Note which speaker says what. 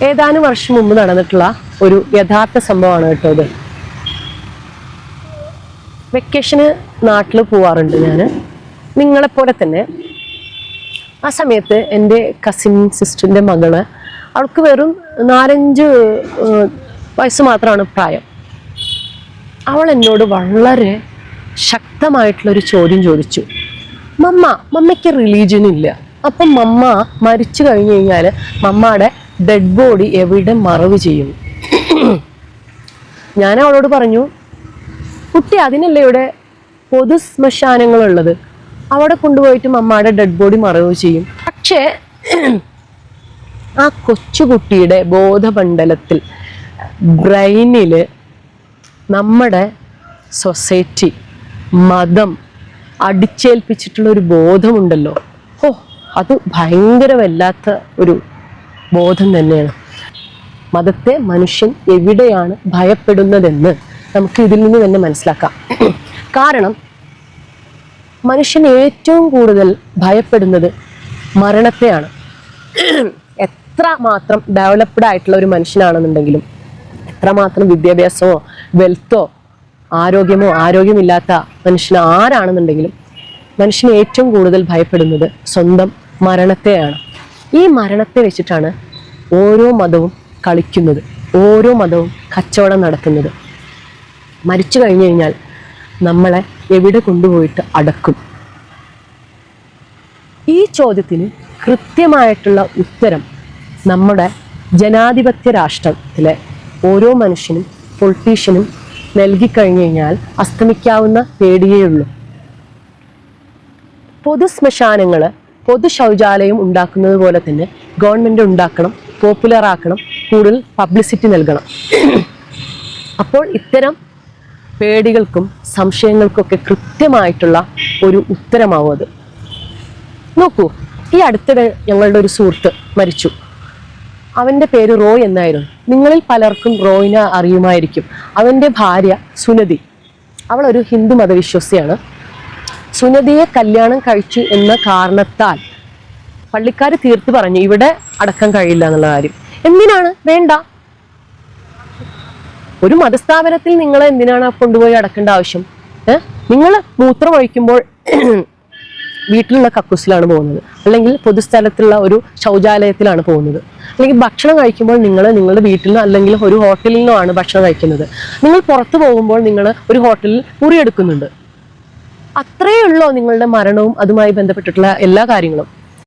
Speaker 1: ഏതാനും വർഷം മുമ്പ് നടന്നിട്ടുള്ള ഒരു യഥാർത്ഥ സംഭവമാണ് കേട്ടോ ഇത്. വെക്കേഷന് നാട്ടിൽ പോവാറുണ്ട് ഞാൻ, നിങ്ങളെപ്പോലെ തന്നെ. ആ സമയത്ത് എൻ്റെ കസിൻ സിസ്റ്ററിൻ്റെ മകള്, അവൾക്ക് വെറും 4-5 വയസ്സ് മാത്രമാണ് പ്രായം. അവൾ എന്നോട് വളരെ ശക്തമായിട്ടുള്ളൊരു ചോദ്യം ചോദിച്ചു. മമ്മയ്ക്ക് റിലീജിയൻ ഇല്ല, അപ്പം മമ്മ മരിച്ചു കഴിഞ്ഞു കഴിഞ്ഞാൽ മമ്മയുടെ ഡെഡ് ബോഡി എവിടെ മറവ് ചെയ്യും? ഞാൻ അവളോട് പറഞ്ഞു, കുട്ടി അതിനല്ലേ ഇവിടെ പൊതു ശ്മശാനങ്ങളുള്ളത്, അവിടെ കൊണ്ടുപോയിട്ട് മമ്മയുടെ ഡെഡ് ബോഡി മറവ് ചെയ്യും. പക്ഷേ ആ കൊച്ചുകുട്ടിയുടെ ബോധമണ്ഡലത്തിൽ, ബ്രെയിനിൽ നമ്മുടെ സൊസൈറ്റി, മതം അടിച്ചേൽപ്പിച്ചിട്ടുള്ള ഒരു ബോധമുണ്ടല്ലോ, അത് ഭയങ്കര വല്ലാത്ത ഒരു ബോധം തന്നെയാണ്. മതത്തെ മനുഷ്യൻ എവിടെയാണ് ഭയപ്പെടുന്നതെന്ന് നമുക്ക് ഇതിൽ നിന്ന് തന്നെ മനസ്സിലാക്കാം. കാരണം മനുഷ്യൻ ഏറ്റവും കൂടുതൽ ഭയപ്പെടുന്നത് മരണത്തെയാണ്. എത്ര മാത്രം ഡെവലപ്ഡ് ആയിട്ടുള്ള ഒരു മനുഷ്യനാണെന്നുണ്ടെങ്കിലും, എത്രമാത്രം വിദ്യാഭ്യാസമോ വെൽത്തോ ആരോഗ്യമില്ലാത്ത മനുഷ്യൻ ആരാണെന്നുണ്ടെങ്കിലും, മനുഷ്യൻ ഏറ്റവും കൂടുതൽ ഭയപ്പെടുന്നത് സ്വന്തം മരണത്തെയാണ്. ഈ മരണത്തെ വെച്ചിട്ടാണ് ഓരോ മതവും കളിക്കുന്നത്, ഓരോ മതവും കച്ചവടം നടത്തുന്നത്. മരിച്ചു കഴിഞ്ഞു കഴിഞ്ഞാൽ നമ്മളെ എവിടെ കൊണ്ടുപോയിട്ട് അടക്കും? ഈ ചോദ്യത്തിന് കൃത്യമായിട്ടുള്ള ഉത്തരം നമ്മുടെ ജനാധിപത്യ രാഷ്ട്രത്തിലെ ഓരോ മനുഷ്യനും പൊളിറ്റീഷ്യനും നൽകിക്കഴിഞ്ഞു കഴിഞ്ഞാൽ അസ്തമിക്കാവുന്ന പേടിയേ ഉള്ളൂ. പൊതു ശ്മശാനങ്ങൾ, പൊതു ശൗചാലയം ഉണ്ടാക്കുന്നത് പോലെ തന്നെ ഗവൺമെൻറ് ഉണ്ടാക്കണം, പോപ്പുലർ ആക്കണം, കൂടുതൽ പബ്ലിസിറ്റി നൽകണം. അപ്പോൾ ഇത്തരം പേടികൾക്കും സംശയങ്ങൾക്കൊക്കെ കൃത്യമായിട്ടുള്ള ഒരു ഉത്തരമാവും അത്. നോക്കൂ, ഈ അടുത്തിടെ ഞങ്ങളുടെ ഒരു സുഹൃത്ത് മരിച്ചു. അവൻ്റെ പേര് റോയ് എന്നായിരുന്നു. നിങ്ങളിൽ പലർക്കും റോയിനെ അറിയുമായിരിക്കും. അവൻ്റെ ഭാര്യ സുനതി, അവളൊരു ഹിന്ദു മതവിശ്വാസിയാണ്. സുനതിയെ കല്യാണം കഴിച്ചു എന്ന കാരണത്താൽ പള്ളിക്കാർ തീർത്ത് പറഞ്ഞു ഇവിടെ അടക്കം കഴിയില്ല എന്നുള്ള കാര്യം. എന്തിനാണ്? വേണ്ട. ഒരു മതസ്ഥാപനത്തിൽ നിങ്ങളെ എന്തിനാണ് കൊണ്ടുപോയി അടക്കേണ്ട ആവശ്യം? നിങ്ങൾ മൂത്രം ഒഴിക്കുമ്പോൾ വീട്ടിലുള്ള കക്കൂസിലാണ് പോകുന്നത്, അല്ലെങ്കിൽ പൊതുസ്ഥലത്തുള്ള ഒരു ശൗചാലയത്തിലാണ് പോകുന്നത്, അല്ലെങ്കിൽ ഭക്ഷണം കഴിക്കുമ്പോൾ നിങ്ങൾ നിങ്ങളുടെ വീട്ടിൽ നിന്നോ അല്ലെങ്കിൽ ഒരു ഹോട്ടലിൽ നിന്നോ ആണ് ഭക്ഷണം കഴിക്കുന്നത്. നിങ്ങൾ പുറത്തു പോകുമ്പോൾ നിങ്ങൾ ഒരു ഹോട്ടലിൽ മുറിയെടുക്കുന്നുണ്ട്. അത്രയേ ഉള്ളൂ നിങ്ങളുടെ മരണവും അതുമായി ബന്ധപ്പെട്ടിട്ടുള്ള എല്ലാ കാര്യങ്ങളും.